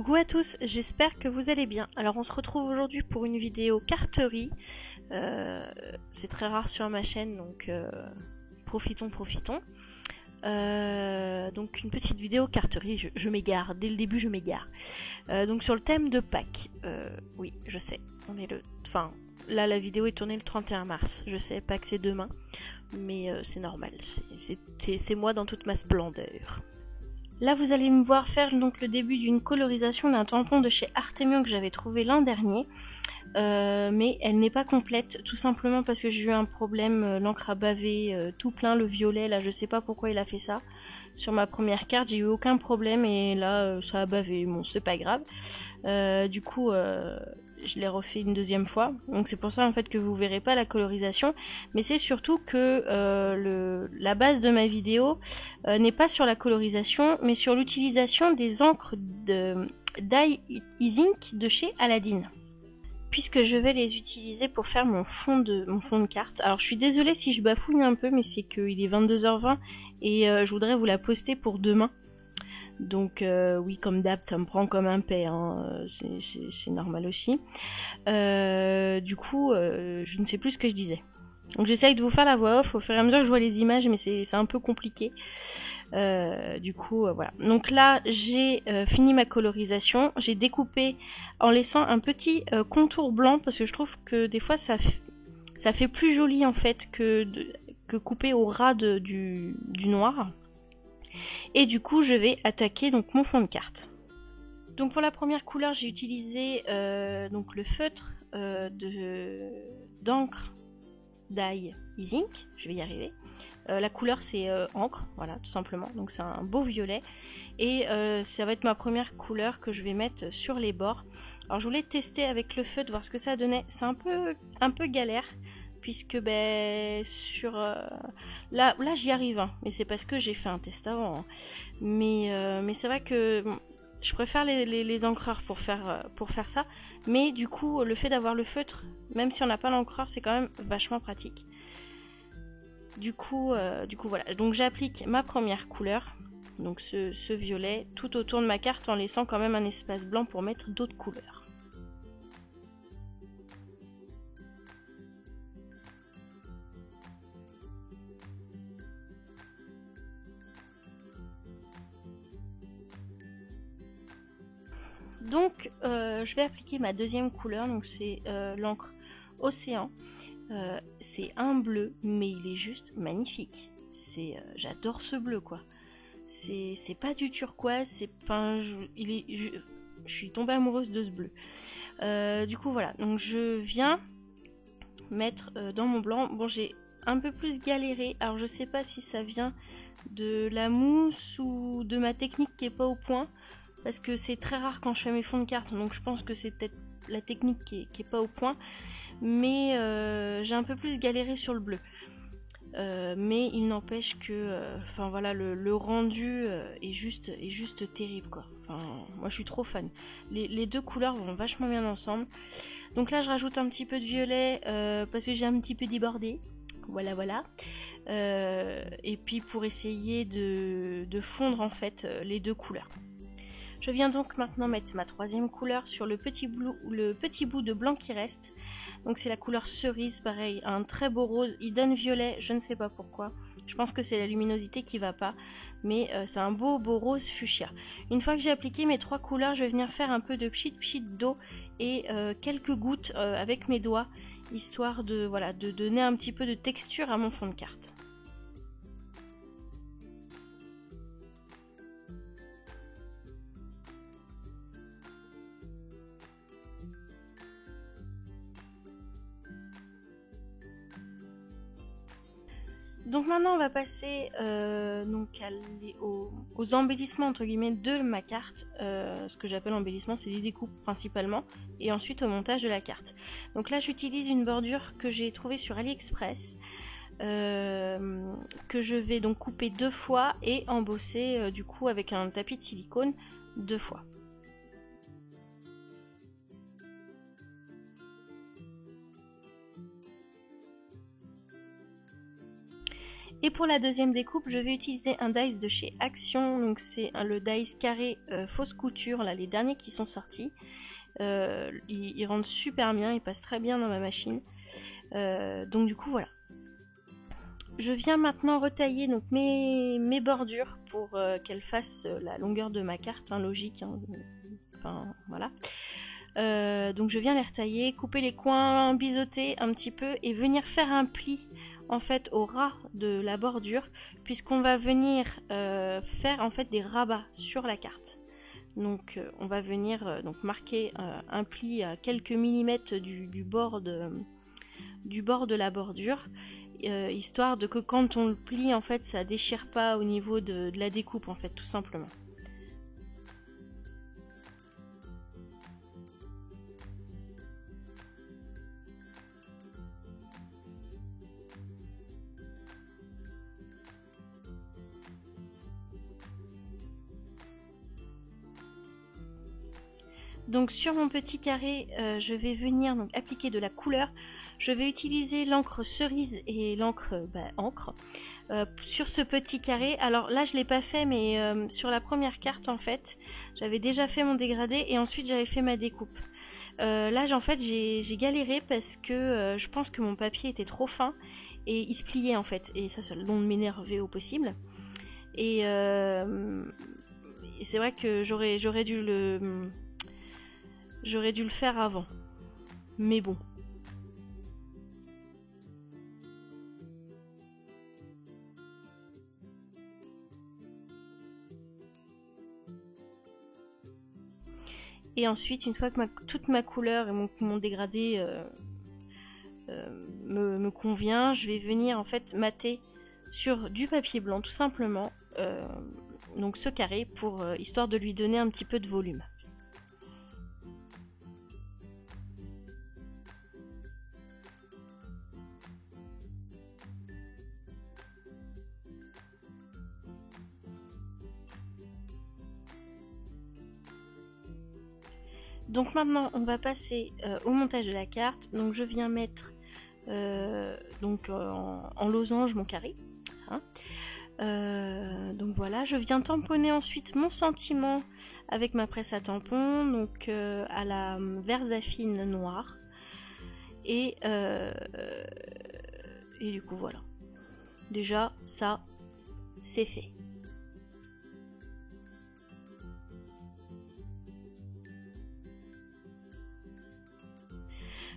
Coucou à tous, j'espère que vous allez bien. Alors on se retrouve aujourd'hui pour une vidéo carterie. C'est très rare sur ma chaîne, donc profitons. Donc une petite vidéo carterie, je m'égare, dès le début je m'égare. Donc sur le thème de Pâques, oui je sais, on est le... Enfin là la vidéo est tournée le 31 mars, je sais pas que c'est demain, mais c'est normal, c'est moi dans toute ma splendeur. Là vous allez me voir faire donc le début d'une colorisation d'un tampon de chez Artemion que j'avais trouvé l'an dernier. Mais elle n'est pas complète, tout simplement parce que j'ai eu un problème, l'encre a bavé tout plein, le violet, là je sais pas pourquoi il a fait ça. Sur ma première carte j'ai eu aucun problème et là ça a bavé, bon c'est pas grave. Du coup je l'ai refait une deuxième fois, donc c'est pour ça en fait que vous verrez pas la colorisation, mais c'est surtout que la base de ma vidéo n'est pas sur la colorisation, mais sur l'utilisation des encres dye Ink de chez Aladdin. Puisque je vais les utiliser pour faire mon fond de carte. Alors je suis désolée si je bafouille un peu, mais c'est qu'il est 22h20 et je voudrais vous la poster pour demain. Donc oui, comme d'hab, ça me prend comme un paix, hein. C'est normal aussi. Du coup, je ne sais plus ce que je disais. Donc j'essaye de vous faire la voix off au fur et à mesure que je vois les images, mais c'est un peu compliqué. Du coup voilà, donc là j'ai fini ma colorisation, j'ai découpé en laissant un petit contour blanc parce que je trouve que des fois ça fait plus joli en fait que couper au ras du noir. Et du coup je vais attaquer donc mon fond de carte. Donc pour la première couleur j'ai utilisé donc le feutre d'encre dye Ink, je vais y arriver. La couleur c'est encre, voilà tout simplement, donc c'est un beau violet et ça va être ma première couleur que je vais mettre sur les bords. Alors je voulais tester avec le feutre, voir ce que ça donnait, c'est un peu galère puisque ben sur là j'y arrive, hein, mais c'est parce que j'ai fait un test avant, hein. Mais c'est vrai que bon, je préfère les encreurs pour faire ça, mais du coup le fait d'avoir le feutre, même si on n'a pas l'encreur, c'est quand même vachement pratique. Du coup voilà, donc j'applique ma première couleur, donc ce violet, tout autour de ma carte en laissant quand même un espace blanc pour mettre d'autres couleurs. Donc je vais appliquer ma deuxième couleur, donc c'est l'encre Océan. C'est un bleu, mais il est juste magnifique. J'adore ce bleu quoi. C'est pas du turquoise, je suis tombée amoureuse de ce bleu. Du coup voilà, donc je viens mettre dans mon blanc. Bon, j'ai un peu plus galéré, alors je sais pas si ça vient de la mousse ou de ma technique qui est pas au point, parce que c'est très rare quand je fais mes fonds de carte, donc je pense que c'est peut-être la technique qui est pas au point. Mais j'ai un peu plus galéré sur le bleu, mais il n'empêche que enfin voilà, le rendu est juste terrible quoi. Enfin, moi je suis trop fan, les deux couleurs vont vachement bien ensemble. Donc là je rajoute un petit peu de violet parce que j'ai un petit peu débordé, voilà. Et puis pour essayer de fondre en fait les deux couleurs. Je viens donc maintenant mettre ma troisième couleur sur le petit bout de blanc qui reste. Donc c'est la couleur cerise, pareil, un très beau rose, il donne violet, je ne sais pas pourquoi. Je pense que c'est la luminosité qui va pas, mais c'est un beau rose fuchsia. Une fois que j'ai appliqué mes trois couleurs, je vais venir faire un peu de pchit d'eau et quelques gouttes avec mes doigts, histoire de donner un petit peu de texture à mon fond de carte. Donc maintenant on va passer donc aux embellissements entre guillemets de ma carte. Ce que j'appelle embellissement, c'est les découpes principalement, et ensuite au montage de la carte. Donc là j'utilise une bordure que j'ai trouvée sur AliExpress, que je vais donc couper 2 fois et embosser du coup avec un tapis de silicone 2 fois. Et pour la deuxième découpe, je vais utiliser un dice de chez Action, donc c'est le dice carré fausse couture, là, les derniers qui sont sortis. Ils rendent super bien, ils passent très bien dans ma machine. Donc du coup voilà. Je viens maintenant retailler donc mes bordures pour qu'elles fassent la longueur de ma carte, hein, logique. Hein, enfin voilà. Donc je viens les retailler, couper les coins, biseauter un petit peu et venir faire un pli en fait au ras de la bordure, puisqu'on va venir faire en fait des rabats sur la carte. Donc on va venir donc marquer un pli à quelques millimètres du bord de la bordure, histoire de que quand on le plie en fait ça déchire pas au niveau de la découpe en fait, tout simplement. Donc sur mon petit carré, je vais venir donc appliquer de la couleur. Je vais utiliser l'encre cerise et l'encre encre sur ce petit carré. Alors là je l'ai pas fait, mais sur la première carte en fait, j'avais déjà fait mon dégradé et ensuite j'avais fait ma découpe. Là en fait j'ai galéré parce que je pense que mon papier était trop fin et il se pliait en fait. Et ça le long de m'énerver au possible. Et c'est vrai que j'aurais dû le faire avant, mais bon. Et ensuite, une fois que toute ma couleur et mon dégradé me convient, je vais venir en fait mater sur du papier blanc tout simplement, donc ce carré pour histoire de lui donner un petit peu de volume. Donc maintenant on va passer au montage de la carte. Donc je viens mettre en losange mon carré. Hein. Donc voilà, je viens tamponner ensuite mon sentiment avec ma presse à tampon, donc à la Versafine noire. Et du coup voilà. Déjà ça c'est fait.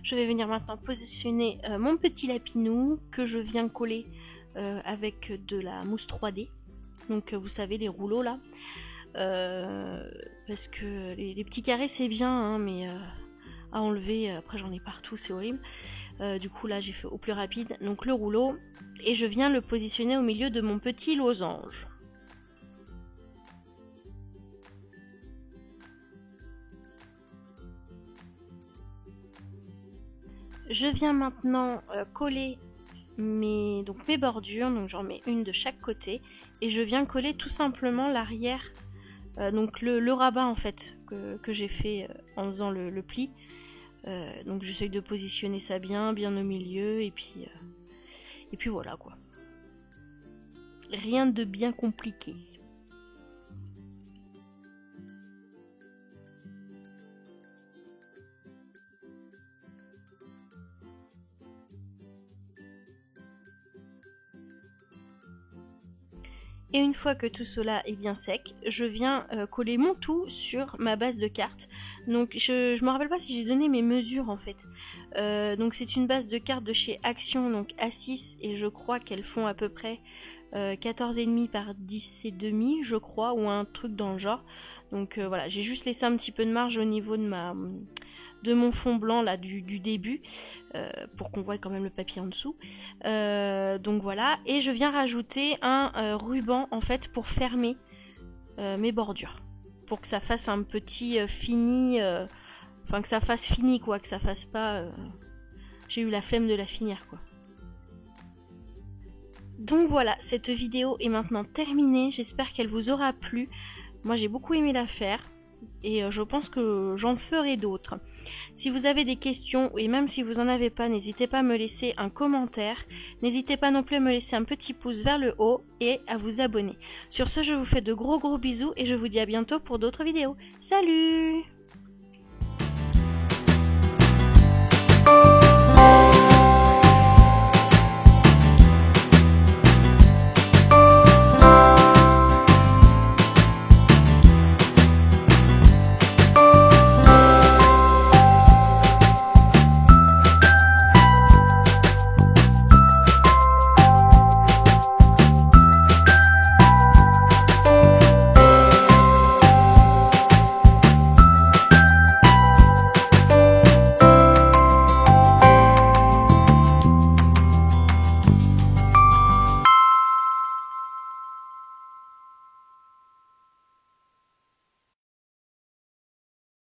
Je vais venir maintenant positionner mon petit lapinou que je viens coller avec de la mousse 3D. Donc vous savez, les rouleaux là. Parce que les petits carrés c'est bien, hein, mais à enlever, après j'en ai partout, c'est horrible. Du coup là j'ai fait au plus rapide. Donc le rouleau, et je viens le positionner au milieu de mon petit losange. Je viens maintenant coller mes bordures, donc j'en mets une de chaque côté, et je viens coller tout simplement l'arrière, donc le rabat en fait que j'ai fait en faisant le pli. Donc j'essaye de positionner ça bien au milieu, et puis voilà quoi. Rien de bien compliqué. Et une fois que tout cela est bien sec, je viens coller mon tout sur ma base de cartes. Donc je me rappelle pas si j'ai donné mes mesures en fait. Donc c'est une base de cartes de chez Action, donc A6, et je crois qu'elles font à peu près 14,5 par 10,5 je crois, ou un truc dans le genre. Donc voilà, j'ai juste laissé un petit peu de marge au niveau de mon fond blanc là du début, pour qu'on voit quand même le papier en dessous. Donc voilà, et je viens rajouter un ruban en fait pour fermer mes bordures, pour que ça fasse un petit fini, enfin que ça fasse fini quoi, que ça fasse pas j'ai eu la flemme de la finir quoi. Donc voilà, cette vidéo est maintenant terminée, j'espère qu'elle vous aura plu. Moi j'ai beaucoup aimé la faire, et je pense que j'en ferai d'autres. Si vous avez des questions, et même si vous n'en avez pas, n'hésitez pas à me laisser un commentaire. N'hésitez pas non plus à me laisser un petit pouce vers le haut et à vous abonner. Sur ce, je vous fais de gros bisous et je vous dis à bientôt pour d'autres vidéos. Salut!